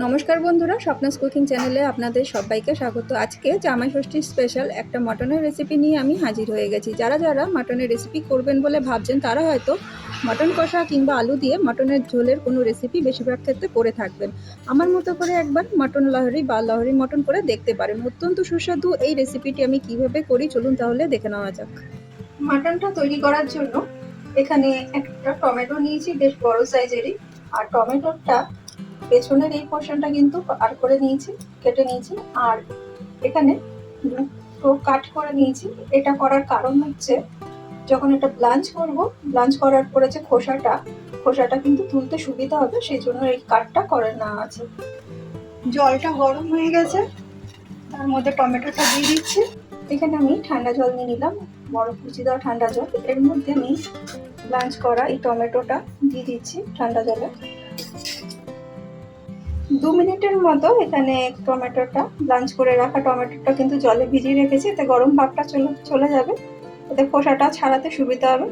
নমস্কার বন্ধুরা, স্বপ্নাস কুকিং চ্যানেলে আপনাদের সবাইকে স্বাগত। আজকে জামাই ষষ্ঠীর স্পেশাল একটা মাটনের রেসিপি নিয়ে আমি হাজির হয়ে গেছি। যারা যারা মাটনের রেসিপি করবেন বলে ভাবছেন তারা হয়তো মাটন কষা কিংবা আলু দিয়ে মাটনের ঝোলের কোনো রেসিপি বেশিরভাগ ক্ষেত্রে করে থাকবেন। আমার মতো করে একবার মাটন লাহরি বা লাহরি মটন করে দেখতে পারেন। অত্যন্ত সুস্বাদু এই রেসিপিটি আমি কিভাবে করি চলুন তাহলে দেখে নেওয়া যাক। মাটনটা তৈরি করার জন্য এখানে একটা টমেটো নিয়েছি, বেশ বড় সাইজেরই। আর টমেটোটা পেছনের এই পোর্শনটা কিন্তু আর করে নিয়েছি, কেটে নিয়েছি। আর এখানে দুটো কাট করে নিয়েছি। এটা করার কারণ হচ্ছে যখন এটা ব্লাঞ্চ করব, ব্লাঞ্চ করার পরে যে খোসাটা কিন্তু তুলতে সুবিধা হবে, সেই জন্য এই কাটটা করে নেওয়া আছে। জলটা গরম হয়ে গেছে, তার মধ্যে টমেটোটা দিয়ে দিচ্ছি। এখানে আমি ঠান্ডা জল নিয়ে নিলাম, বরফ কুচি দেওয়া ঠান্ডা জল। এর মধ্যে আমি ব্লাঞ্চ করা এই টমেটোটা দিয়ে দিচ্ছি ঠান্ডা জলে। 2 মিনিটের মতো এখানে টমেটোটা ব্লাঞ্চ করে রাখা টমেটোটা কিন্তু জলে ভিজিয়ে রেখেছি, এতে গরম ভাবটা চলে যাবে, এতে খোসাটা ছাড়াতে সুবিধা হবে।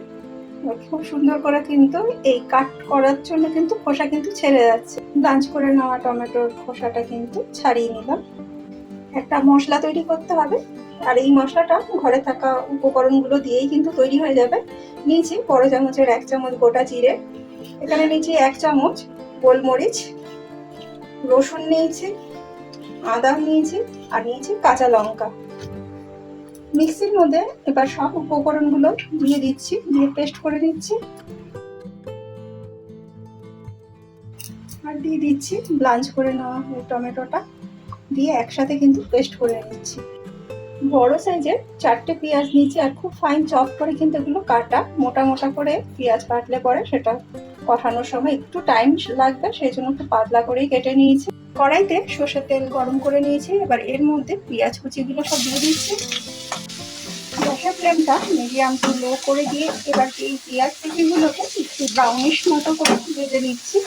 খুব সুন্দর করে কিন্তু এই কাট করার জন্য কিন্তু খোসা কিন্তু ছেড়ে যাচ্ছে। ব্লাঞ্চ করে নেওয়া টমেটোর খোসাটা কিন্তু ছাড়িয়ে নিলাম। একটা মশলা তৈরি করতে হবে, আর এই মশলাটা ঘরে থাকা উপকরণগুলো দিয়েই কিন্তু তৈরি হয়ে যাবে। নিয়েছি বড় চামচের 1 চামচ গোটা জিরে, এখানে নিয়েছি 1 চামচ গোলমরিচ, রসুন নিয়েছি, আদা নিয়েছি, আর নিয়েছি কাঁচা লঙ্কা। মিক্সির মধ্যে এবার সব উপকরণগুলো দিয়ে দিচ্ছি, দিয়ে পেস্ট করে নিচ্ছি। আর দিয়ে দিচ্ছি ব্লাঞ্চ করে নেওয়া টমেটোটা, দিয়ে একসাথে কিন্তু পেস্ট করে নিচ্ছি। বড় সাইজের 4টে পেঁয়াজ নিয়েছি, আর খুব ফাইন চপ করে কিন্তু এগুলো কাটা। মোটা মোটা করে পেঁয়াজ কাটলে পরে সেটা কষানোর সময় একটু টাইম লাগবে, সেই জন্য একটু পাতলা করেই কেটে নিয়েছি। কড়াইতে সর্ষের তেল গরম করে নিয়েছি, এবার এর মধ্যে পেঁয়াজ কুচিগুলো সব দিয়ে দিচ্ছি। গ্যাসের ফ্লেমটা মিডিয়াম টু লো করে দিয়ে এবার এই পেঁয়াজ কুচিগুলোকে একটু ব্রাউনিশ মতো করে ভেজে নিচ্ছি।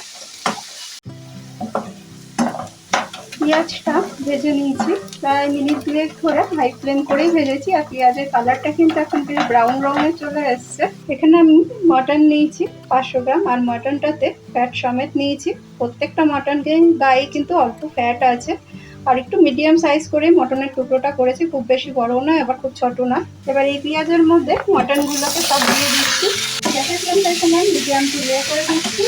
পেঁয়াজটা ভেজে নিয়েছি, প্রায় মিনিট 2 ধরে হাই ফ্লেম করেই ভেজেছি। আর পেঁয়াজের কালারটা কিন্তু এখন বেশ ব্রাউন রঙে চলে এসছে। এখানে আমি মটন নিয়েছি 500 গ্রাম, আর মটনটাতে ফ্যাট সমেত নিয়েছি। প্রত্যেকটা মটনকে গায়ে কিন্তু অল্প ফ্যাট আছে। আর একটু মিডিয়াম সাইজ করে মটনের টুকরোটা করেছি, খুব বেশি বড় না আবার খুব ছোট না। এবার এই পেঁয়াজের মধ্যে মটনগুলোকে সব দিয়ে দিচ্ছি। গ্যাসের ফ্লেমটা এখানে মিডিয়াম টু লো করে দিচ্ছি।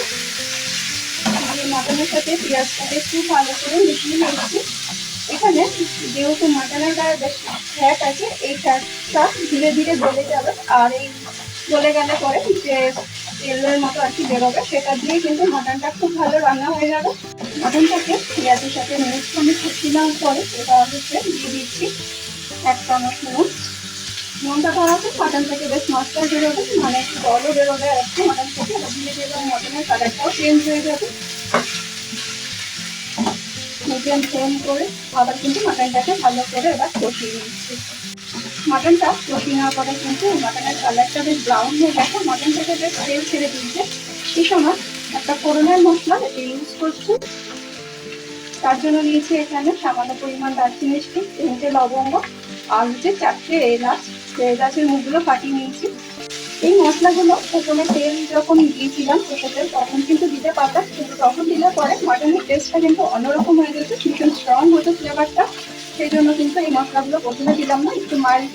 মটনের সাথে পেঁয়াজটাকে একটু ভালো করে মিশিয়ে নিচ্ছি। এখানে যেহেতু মটনের গায়ে বেশ ফ্যাট আছে, এই ফ্যাটটা ধীরে ধীরে গলে যাবে। আর এই গলে গেলে পরে যে তেলের মতো আর কি বেরোবে, সেটা দিয়ে কিন্তু মটনটা খুব ভালো রান্না হয়ে যাবে। মটনটাকে পেঁয়াজের সাথে মিনিটখানি কষিয়ে নেওয়ার পরে এবার হচ্ছে দিয়ে দিচ্ছি 1 চামচ নুন। নুনটা ধরাতে মটন থেকে বেশ মশলা বেরোবে, মানে জলও বেরোবে আর কি মটন থেকে। ধীরে ধীরে মটনের কালারটাও চেঞ্জ হয়ে যাবে। মিডিয়াম ফ্লেম করে আবার কিন্তু মটনটাকে ভালো করে এবার কষিয়ে নিচ্ছি। মটনটা কষিয়ে নেওয়ার পরে কিন্তু মটনের কালারটা বেশ ব্রাউন হয়ে গেছে, মটন থেকে বেশ তেল ছেড়ে দিচ্ছে। এই সময় একটা ফোড়নের মশলা ইউজ করছি। তার জন্য নিয়েছি এখানে সামান্য পরিমাণ দারচিনি, 3টে লবঙ্গ, আর হচ্ছে 4টে এলাচ। এলাচের মুখগুলো ফাটিয়ে নিয়েছি। এই মশলাগুলো প্রথমে তেল যখন দিয়েছিলাম কষাতে তখন কিন্তু দিতে পারতাম, কিন্তু তখন দিলে পরে মটনের টেস্টটা কিন্তু অন্যরকম হয়ে যেত, ভীষণ স্ট্রং হতো ফ্লেভারটা। সেই জন্য কিন্তু এই মশলাগুলো প্রথমে দিলাম না, একটু মাইল্ড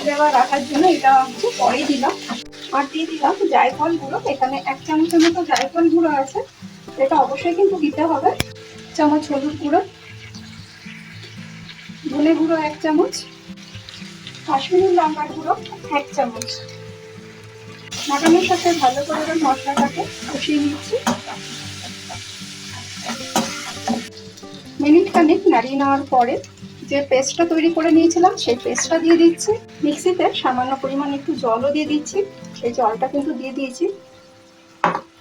ফ্লেভার রাখার জন্য এটা হচ্ছে পরেই দিলাম। আর দিয়ে দিলাম জায়ফল গুঁড়ো, এখানে 1 চামচের মতো জায়ফল গুঁড়ো আছে, এটা অবশ্যই কিন্তু দিতে হবে। চামচ হলুদ গুঁড়ো, ধনে গুঁড়ো 1 চামচ, কাশ্মীরি লঙ্কার গুঁড়ো 1 চামচ। মটনের সাথে ভালো করে মশলাটাকে কষিয়ে নিচ্ছি। মিনিট খানিক নাড়িয়ে নেওয়ার পরে যে পেস্টটা তৈরি করে নিয়েছিলাম সেই পেস্টটা দিয়ে দিচ্ছি। মিক্সিতে সামান্য পরিমাণ একটু জলও দিয়ে দিচ্ছি, সেই জলটা কিন্তু দিয়ে দিয়েছি।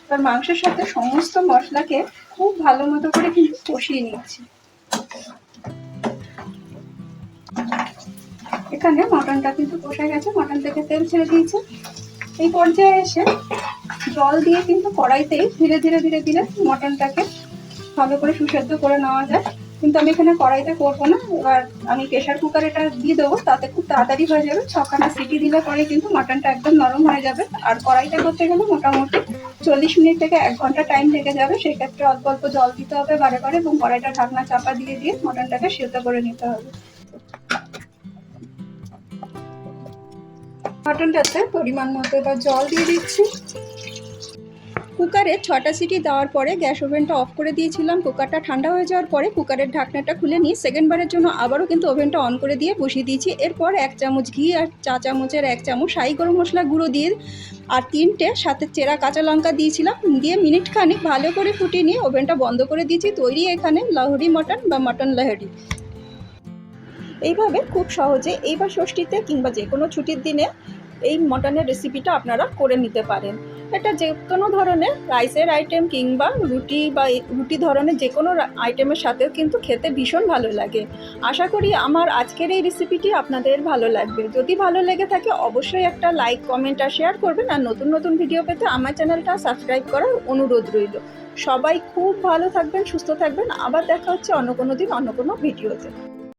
এবার মাংসের সাথে সমস্ত মশলাকে খুব ভালো মতো করে কিন্তু কষিয়ে নিচ্ছি। এখানে মটনটা কিন্তু কষে গেছে, মটন থেকে তেল ছেড়ে দিয়েছে। এই পর্যায়ে এসে জল দিয়ে কিন্তু কড়াইতেই ধীরে ধীরে ধীরে ধীরে মটনটাকে ভালো করে সুসেদ্ধ করে নেওয়া যায়। কিন্তু আমি এখানে কড়াইতে করবো না, এবার আমি প্রেশার কুকারে এটা দিয়ে দেবো, তাতে খুব তাড়াতাড়ি হয়ে যাবে। 6খানা সিটি দিলে পরে কিন্তু মটনটা একদম নরম হয়ে যাবে। আর কড়াইতে করতে গেলে মোটামুটি 40 মিনিট থেকে 1 ঘন্টা টাইম লেগে যাবে। সেক্ষেত্রে অল্প অল্প জল দিতে হবে বারে বারে এবং কড়াইটা ঢাকনা চাপা দিয়ে দিয়ে মটনটাকে সিদ্ধ করে নিতে হবে। মটনটাতে পরিমাণ মতো এবার জল দিয়ে দিচ্ছি। কুকারে 6টা সিটি দেওয়ার পরে গ্যাস ওভেনটা অফ করে দিয়েছিলাম। কুকারটা ঠান্ডা হয়ে যাওয়ার পরে কুকারের ঢাকনাটা খুলে নিয়ে সেকেন্ডবারের জন্য আবারও কিন্তু ওভেনটা অন করে দিয়ে বসিয়ে দিয়েছি। এরপর 1 চামচ ঘি আর চা চামচের 1 চামচ শাহি গরম মশলা গুঁড়ো দিয়ে আর 3টে সাথে চেরা কাঁচা লঙ্কা দিয়েছিলাম, দিয়ে মিনিট খানিক ভালো করে ফুটিয়ে নিয়ে ওভেনটা বন্ধ করে দিয়েছি। তৈরি এখানে লাহোরি মটন বা মটন লাহোরি। এইভাবে খুব সহজে এইবার ষষ্ঠীতে কিংবা যে কোনো ছুটির দিনে এই মটনের রেসিপিটা আপনারা করে নিতে পারেন। এটা যে কোনো ধরনের রাইসের আইটেম কিংবা রুটি বা রুটি ধরনের যে কোনো আইটেমের সাথেও কিন্তু খেতে ভীষণ ভালো লাগে। আশা করি আমার আজকের এই রেসিপিটি আপনাদের ভালো লাগবে। যদি ভালো লেগে থাকে অবশ্যই একটা লাইক, কমেন্ট আর শেয়ার করবেন। আর নতুন নতুন ভিডিও পেতে আমার চ্যানেলটা সাবস্ক্রাইব করার অনুরোধ রইল। সবাই খুব ভালো থাকবেন, সুস্থ থাকবেন। আবার দেখা হচ্ছে অন্য কোনো দিন অন্য কোনো ভিডিওতে।